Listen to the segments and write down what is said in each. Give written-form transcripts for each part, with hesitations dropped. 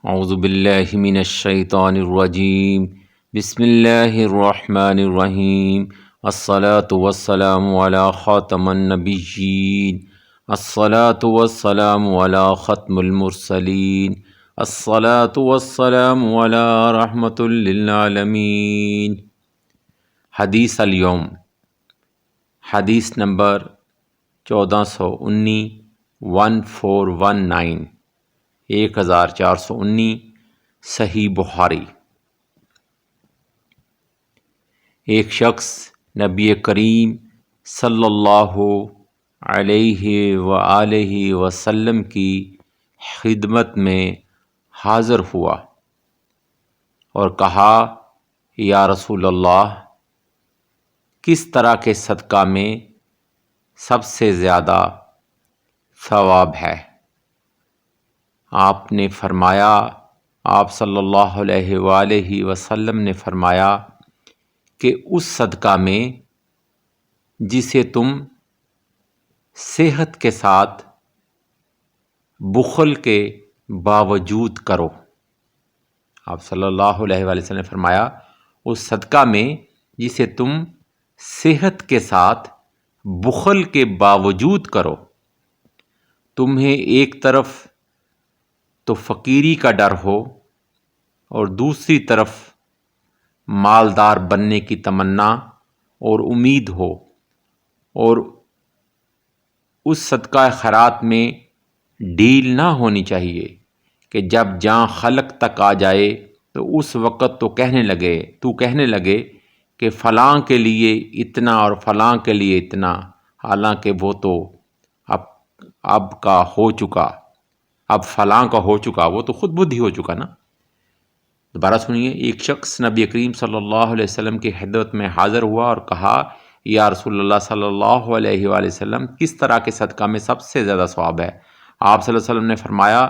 اعوذ باللہ من الشیطان الرجیم بسم اللہ الرحمن الرحیم الصلاة والسلام علی خاتم النبیین الصلاة والسلام علی ختم المرسلین الصلاة والسلام علی رحمۃ للعالمین۔ حدیث اليوم، حدیث نمبر 1419 1419 صحیح بخاری۔ ایک شخص نبی کریم صلی اللہ علیہ وآلہ وسلم کی خدمت میں حاضر ہوا اور کہا، یا رسول اللہ، کس طرح کے صدقہ میں سب سے زیادہ ثواب ہے؟ آپ نے فرمایا، آپ صلی اللہ علیہ وآلہ وسلم نے فرمایا کہ اس صدقہ میں جسے تم صحت کے ساتھ بخل کے باوجود کرو۔ آپ صلی اللہ علیہ وآلہ وسلم نے فرمایا، اس صدقہ میں جسے تم صحت کے ساتھ بخل کے باوجود کرو، تمہیں ایک طرف تو فقیری کا ڈر ہو اور دوسری طرف مالدار بننے کی تمنا اور امید ہو، اور اس صدقہ خیرات میں ڈھیل نہ ہونی چاہیے کہ جب جاں خلق تک آ جائے تو اس وقت تو کہنے لگے کہ فلاں کے لیے اتنا اور فلاں کے لیے اتنا، حالانکہ وہ تو اب کا ہو چکا، اب فلاں کا ہو چکا، وہ تو خود بدھی ہو چکا نا۔ دوبارہ سنیے، ایک شخص نبی کریم صلی اللہ علیہ وسلم کی خدمت میں حاضر ہوا اور کہا، یا رسول اللہ صلی اللہ علیہ وآلہ وسلم، کس طرح کے صدقہ میں سب سے زیادہ ثواب ہے؟ آپ صلی اللہ علیہ وسلم نے فرمایا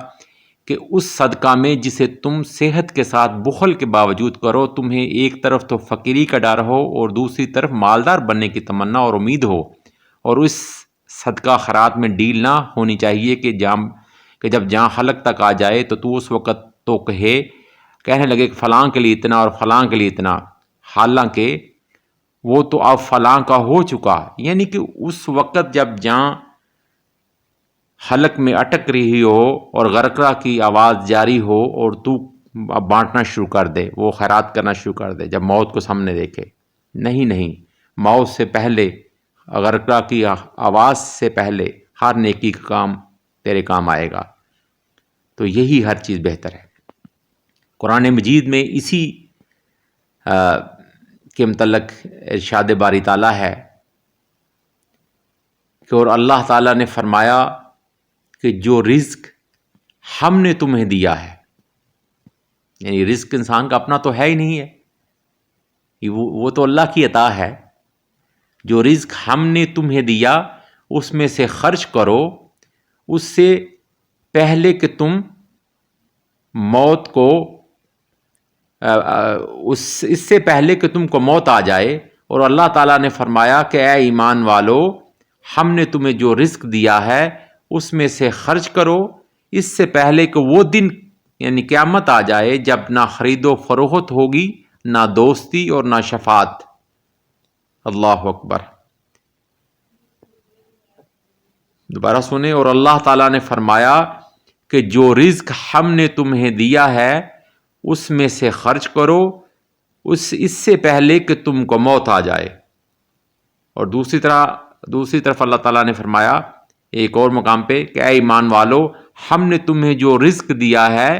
کہ اس صدقہ میں جسے تم صحت کے ساتھ بخل کے باوجود کرو، تمہیں ایک طرف تو فقیری کا ڈر ہو اور دوسری طرف مالدار بننے کی تمنا اور امید ہو، اور اس صدقہ خیرات میں ڈیل نہ ہونی چاہیے کہ جب جاں خلق تک آ جائے تو اس وقت تو کہنے لگے کہ فلاں کے لیے اتنا اور فلاں کے لیے اتنا، حالانکہ وہ تو اب فلاں کا ہو چکا۔ یعنی کہ اس وقت جب جاں حلق میں اٹک رہی ہو اور غرقرہ کی آواز جاری ہو اور تو اب بانٹنا شروع کر دے، وہ خیرات کرنا شروع کر دے، جب موت کو سامنے دیکھے، نہیں، موت سے پہلے، غرقرہ کی آواز سے پہلے ہر نیکی کا کام تیرے کام آئے گا۔ تو یہی ہر چیز بہتر ہے۔ قرآن مجید میں اسی کے متعلق ارشاد باری تعالیٰ ہے کہ اور اللہ تعالیٰ نے فرمایا کہ جو رزق ہم نے تمہیں دیا ہے، یعنی رزق انسان کا اپنا تو ہے ہی نہیں ہے، وہ تو اللہ کی عطا ہے۔ جو رزق ہم نے تمہیں دیا اس میں سے خرچ کرو، اس سے پہلے کہ تم موت کو اس سے پہلے کہ تم کو موت آ جائے۔ اور اللہ تعالیٰ نے فرمایا کہ اے ایمان والو، ہم نے تمہیں جو رزق دیا ہے اس میں سے خرچ کرو، اس سے پہلے کہ وہ دن یعنی قیامت آ جائے جب نہ خرید و فروخت ہوگی، نہ دوستی اور نہ شفاعت۔ اللہ اکبر۔ دوبارہ سنیں، اور اللہ تعالیٰ نے فرمایا کہ جو رزق ہم نے تمہیں دیا ہے اس میں سے خرچ کرو، اس سے پہلے کہ تم کو موت آ جائے۔ اور دوسری طرف اللہ تعالیٰ نے فرمایا ایک اور مقام پہ کہ اے ایمان والو، ہم نے تمہیں جو رزق دیا ہے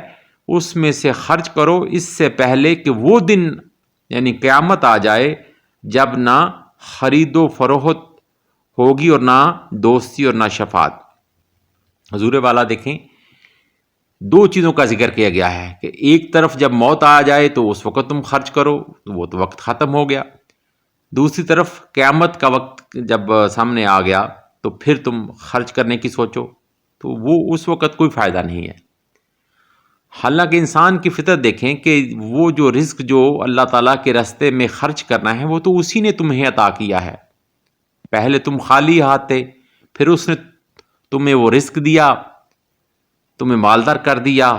اس میں سے خرچ کرو، اس سے پہلے کہ وہ دن یعنی قیامت آ جائے جب نہ خرید و فروخت ہوگی اور نہ دوستی اور نہ شفاعت۔ حضور والا دیکھیں، دو چیزوں کا ذکر کیا گیا ہے کہ ایک طرف جب موت آ جائے تو اس وقت تم خرچ کرو، وہ تو وقت ختم ہو گیا۔ دوسری طرف قیامت کا وقت جب سامنے آ گیا تو پھر تم خرچ کرنے کی سوچو، تو وہ اس وقت کوئی فائدہ نہیں ہے۔ حالانکہ انسان کی فطرت دیکھیں کہ وہ جو رزق جو اللہ تعالیٰ کے راستے میں خرچ کرنا ہے وہ تو اسی نے تمہیں عطا کیا ہے۔ پہلے تم خالی ہاتھ تھے، پھر اس نے تمہیں وہ رزق دیا، تمہیں مالدار کر دیا،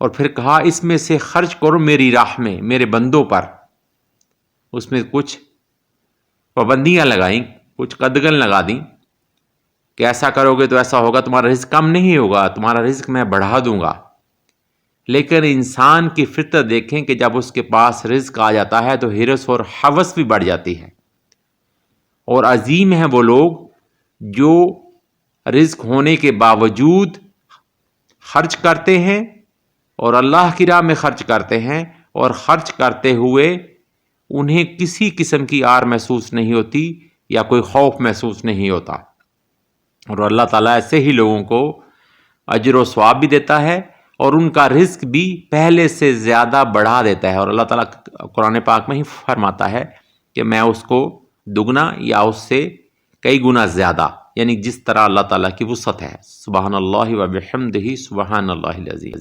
اور پھر کہا اس میں سے خرچ کرو میری راہ میں، میرے بندوں پر. اس میں کچھ پابندیاں لگائیں، کچھ قدغن لگا دیں کہ ایسا کرو گے تو ایسا ہوگا، تمہارا رزق کم نہیں ہوگا، تمہارا رزق میں بڑھا دوں گا. لیکن انسان کی فطرت دیکھیں کہ جب اس کے پاس رزق آ جاتا ہے تو ہرس اور ہوس بھی بڑھ جاتی ہے. اور عظیم ہیں وہ لوگ جو رزق ہونے کے باوجود خرچ کرتے ہیں اور اللہ کی راہ میں خرچ کرتے ہیں، اور خرچ کرتے ہوئے انہیں کسی قسم کی آر محسوس نہیں ہوتی یا کوئی خوف محسوس نہیں ہوتا. اور اللہ تعالیٰ ایسے ہی لوگوں کو اجر و ثواب بھی دیتا ہے اور ان کا رزق بھی پہلے سے زیادہ بڑھا دیتا ہے. اور اللہ تعالیٰ قرآن پاک میں ہی فرماتا ہے کہ میں اس کو دگنا یا اس سے کئی گنا زیادہ، یعنی جس طرح اللہ تعالیٰ کی وسعت ہے. سبحان اللہ و بحمدہ، سبحان اللہ العظیم.